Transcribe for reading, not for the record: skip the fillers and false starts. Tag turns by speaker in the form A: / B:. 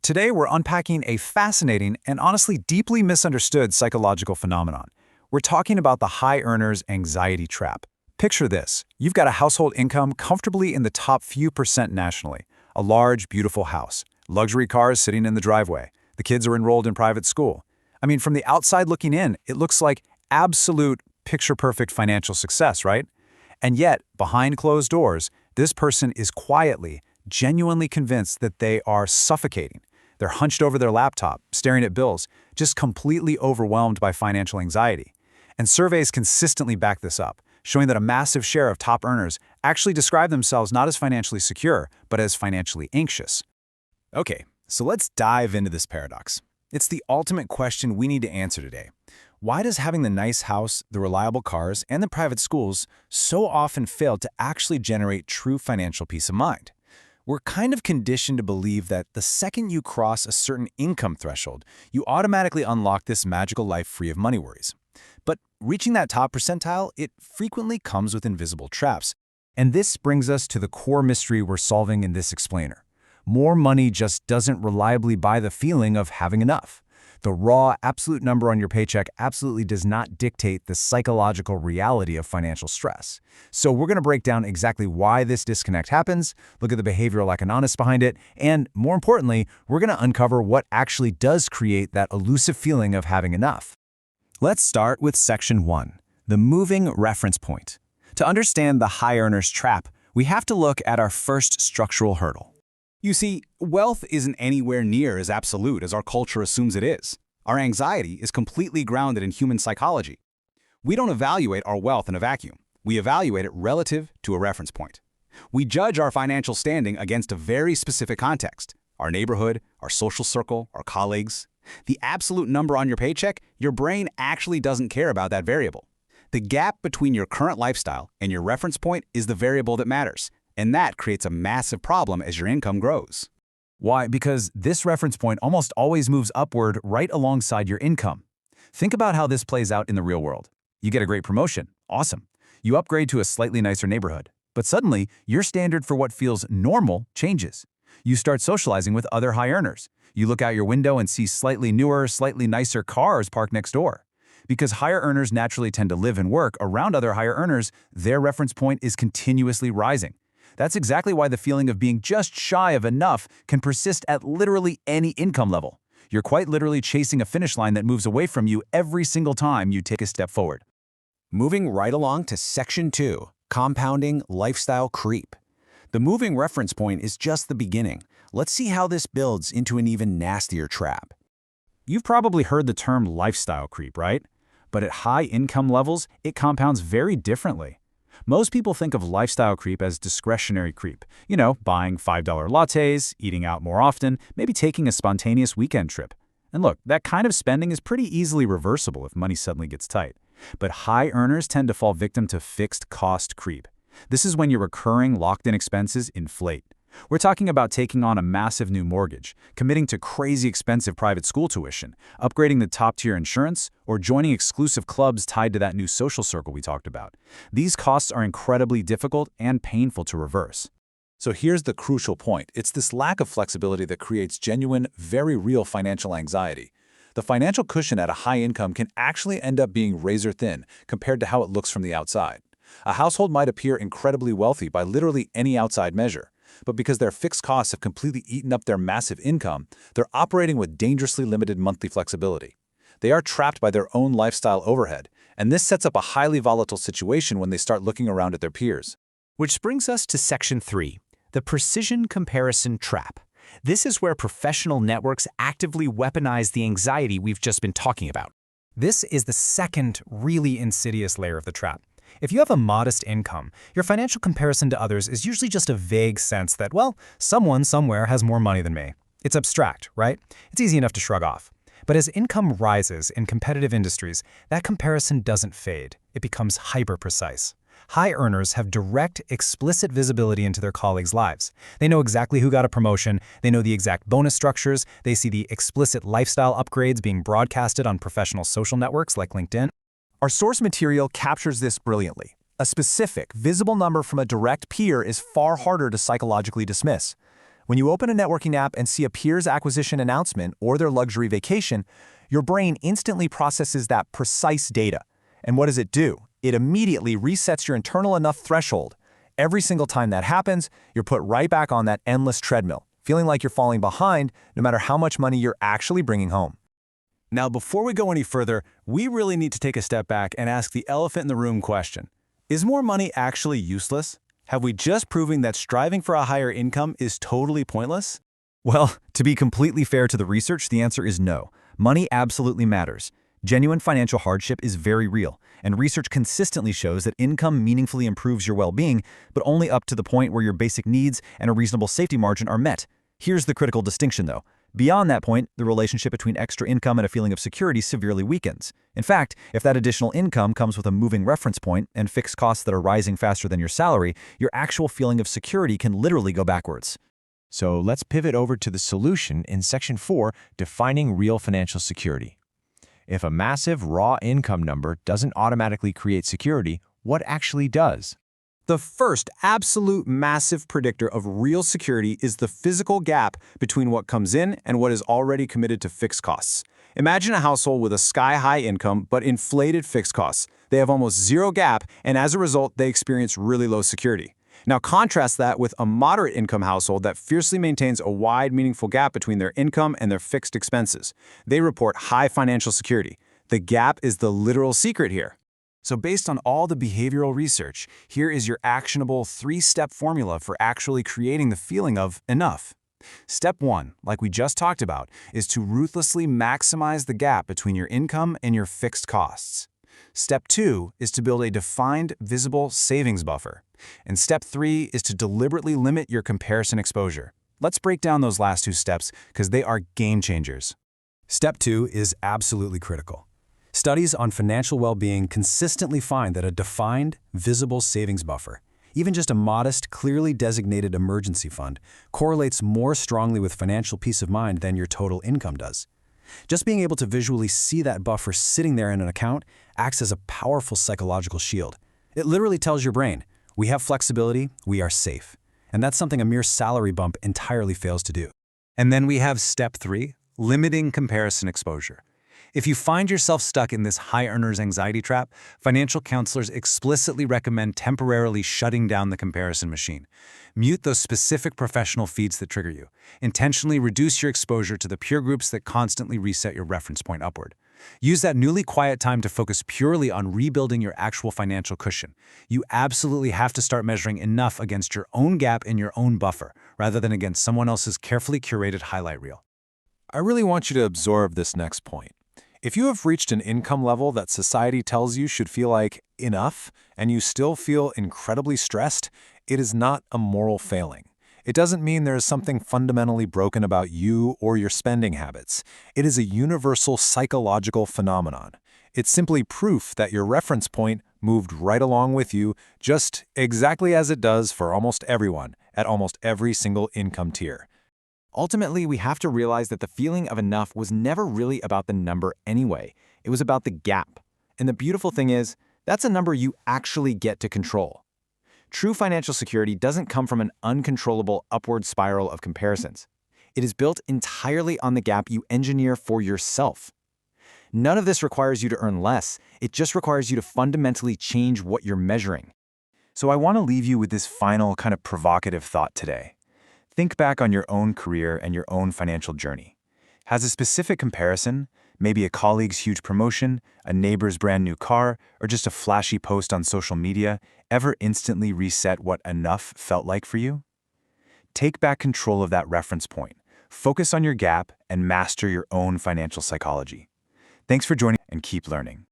A: Today, we're unpacking a fascinating and honestly deeply misunderstood psychological phenomenon. We're talking about the high earner's anxiety trap. Picture this. You've got a household income comfortably in the top few percent nationally. A large, beautiful house. Luxury cars sitting in the driveway. The kids are enrolled in private school. I mean, from the outside looking in, it looks like absolute picture-perfect financial success, right? And yet, behind closed doors, this person is quietly, genuinely convinced that they are suffocating. They're hunched over their laptop, staring at bills, just completely overwhelmed by financial anxiety. And surveys consistently back this up, showing that a massive share of top earners actually describe themselves not as financially secure, but as financially anxious.
B: Okay, so let's dive into this paradox. It's the ultimate question we need to answer today. Why does having the nice house, the reliable cars, and the private schools so often fail to actually generate true financial peace of mind? We're kind of conditioned to believe that the second you cross a certain income threshold, you automatically unlock this magical life free of money worries. But reaching that top percentile, it frequently comes with invisible traps.
A: And this brings us to the core mystery we're solving in this explainer. More money just doesn't reliably buy the feeling of having enough. The raw, absolute number on your paycheck absolutely does not dictate the psychological reality of financial stress. So we're going to break down exactly why this disconnect happens, look at the behavioral economics behind it, and more importantly, we're going to uncover what actually does create that elusive feeling of having enough.
B: Let's start with Section 1, the moving reference point. To understand the high earner's trap, we have to look at our first structural hurdle. You see, wealth isn't anywhere near as absolute as our culture assumes it is. Our anxiety is completely grounded in human psychology. We don't evaluate our wealth in a vacuum. We evaluate it relative to a reference point. We judge our financial standing against a very specific context: our neighborhood, our social circle, our colleagues. The absolute number on your paycheck, your brain actually doesn't care about that variable. The gap between your current lifestyle and your reference point is the variable that matters. And that creates a massive problem as your income grows.
A: Why? Because this reference point almost always moves upward right alongside your income. Think about how this plays out in the real world. You get a great promotion. Awesome. You upgrade to a slightly nicer neighborhood. But suddenly, your standard for what feels normal changes. You start socializing with other high earners. You look out your window and see slightly newer, slightly nicer cars parked next door. Because higher earners naturally tend to live and work around other higher earners, their reference point is continuously rising. That's exactly why the feeling of being just shy of enough can persist at literally any income level. You're quite literally chasing a finish line that moves away from you every single time you take a step forward.
B: Moving right along to Section 2, compounding lifestyle creep. The moving reference point is just the beginning. Let's see how this builds into an even nastier trap.
A: You've probably heard the term lifestyle creep, right? But at high income levels, it compounds very differently. Most people think of lifestyle creep as discretionary creep. You know, buying $5 lattes, eating out more often, maybe taking a spontaneous weekend trip. And look, that kind of spending is pretty easily reversible if money suddenly gets tight. But high earners tend to fall victim to fixed cost creep. This is when your recurring locked-in expenses inflate. We're talking about taking on a massive new mortgage, committing to crazy expensive private school tuition, upgrading the top-tier insurance, or joining exclusive clubs tied to that new social circle we talked about. These costs are incredibly difficult and painful to reverse.
C: So here's the crucial point. It's this lack of flexibility that creates genuine, very real financial anxiety. The financial cushion at a high income can actually end up being razor thin compared to how it looks from the outside. A household might appear incredibly wealthy by literally any outside measure. But because their fixed costs have completely eaten up their massive income, they're operating with dangerously limited monthly flexibility. They are trapped by their own lifestyle overhead, and this sets up a highly volatile situation when they start looking around at their peers.
D: Which brings us to Section 3, the precision comparison trap. This is where professional networks actively weaponize the anxiety we've just been talking about.
E: This is the second really insidious layer of the trap. If you have a modest income, your financial comparison to others is usually just a vague sense that, well, someone somewhere has more money than me. It's abstract, right? It's easy enough to shrug off. But as income rises in competitive industries, that comparison doesn't fade. It becomes hyper-precise. High earners have direct, explicit visibility into their colleagues' lives. They know exactly who got a promotion, they know the exact bonus structures, they see the explicit lifestyle upgrades being broadcasted on professional social networks like LinkedIn.
A: Our source material captures this brilliantly. A specific, visible number from a direct peer is far harder to psychologically dismiss. When you open a networking app and see a peer's acquisition announcement or their luxury vacation, your brain instantly processes that precise data. And what does it do? It immediately resets your internal enough threshold. Every single time that happens, you're put right back on that endless treadmill, feeling like you're falling behind no matter how much money you're actually bringing home.
B: Now, before we go any further, we really need to take a step back and ask the elephant in the room question. Is more money actually useless? Have we just proven that striving for a higher income is totally pointless?
A: Well, to be completely fair to the research, the answer is no. Money absolutely matters. Genuine financial hardship is very real, and research consistently shows that income meaningfully improves your well-being, but only up to the point where your basic needs and a reasonable safety margin are met. Here's the critical distinction, though. Beyond that point, the relationship between extra income and a feeling of security severely weakens. In fact, if that additional income comes with a moving reference point and fixed costs that are rising faster than your salary, your actual feeling of security can literally go backwards.
B: So let's pivot over to the solution in Section 4, defining real financial security. If a massive raw income number doesn't automatically create security, what actually does?
A: The first absolute massive predictor of real security is the physical gap between what comes in and what is already committed to fixed costs. Imagine a household with a sky-high income but inflated fixed costs. They have almost zero gap, and as a result, they experience really low security. Now contrast that with a moderate income household that fiercely maintains a wide, meaningful gap between their income and their fixed expenses. They report high financial security. The gap is the literal secret here. So based on all the behavioral research, here is your actionable 3-step formula for actually creating the feeling of enough. Step 1, like we just talked about, is to ruthlessly maximize the gap between your income and your fixed costs. Step 2 is to build a defined, visible savings buffer. And Step 3 is to deliberately limit your comparison exposure. Let's break down those last 2 steps because they are game changers. Step 2 is absolutely critical. Studies on financial well-being consistently find that a defined, visible savings buffer, even just a modest, clearly designated emergency fund, correlates more strongly with financial peace of mind than your total income does. Just being able to visually see that buffer sitting there in an account acts as a powerful psychological shield. It literally tells your brain, we have flexibility, we are safe. And that's something a mere salary bump entirely fails to do. And then we have Step 3, limiting comparison exposure. If you find yourself stuck in this high earner's anxiety trap, financial counselors explicitly recommend temporarily shutting down the comparison machine. Mute those specific professional feeds that trigger you. Intentionally reduce your exposure to the peer groups that constantly reset your reference point upward. Use that newly quiet time to focus purely on rebuilding your actual financial cushion. You absolutely have to start measuring enough against your own gap in your own buffer, rather than against someone else's carefully curated highlight reel.
C: I really want you to absorb this next point. If you have reached an income level that society tells you should feel like enough, and you still feel incredibly stressed, it is not a moral failing. It doesn't mean there is something fundamentally broken about you or your spending habits. It is a universal psychological phenomenon. It's simply proof that your reference point moved right along with you, just exactly as it does for almost everyone, at almost every single income tier.
F: Ultimately, we have to realize that the feeling of enough was never really about the number anyway. It was about the gap. And the beautiful thing is, that's a number you actually get to control. True financial security doesn't come from an uncontrollable upward spiral of comparisons. It is built entirely on the gap you engineer for yourself. None of this requires you to earn less. It just requires you to fundamentally change what you're measuring.
A: So I want to leave you with this final kind of provocative thought today. Think back on your own career and your own financial journey. Has a specific comparison, maybe a colleague's huge promotion, a neighbor's brand new car, or just a flashy post on social media, ever instantly reset what enough felt like for you? Take back control of that reference point. Focus on your gap and master your own financial psychology. Thanks for joining and keep learning.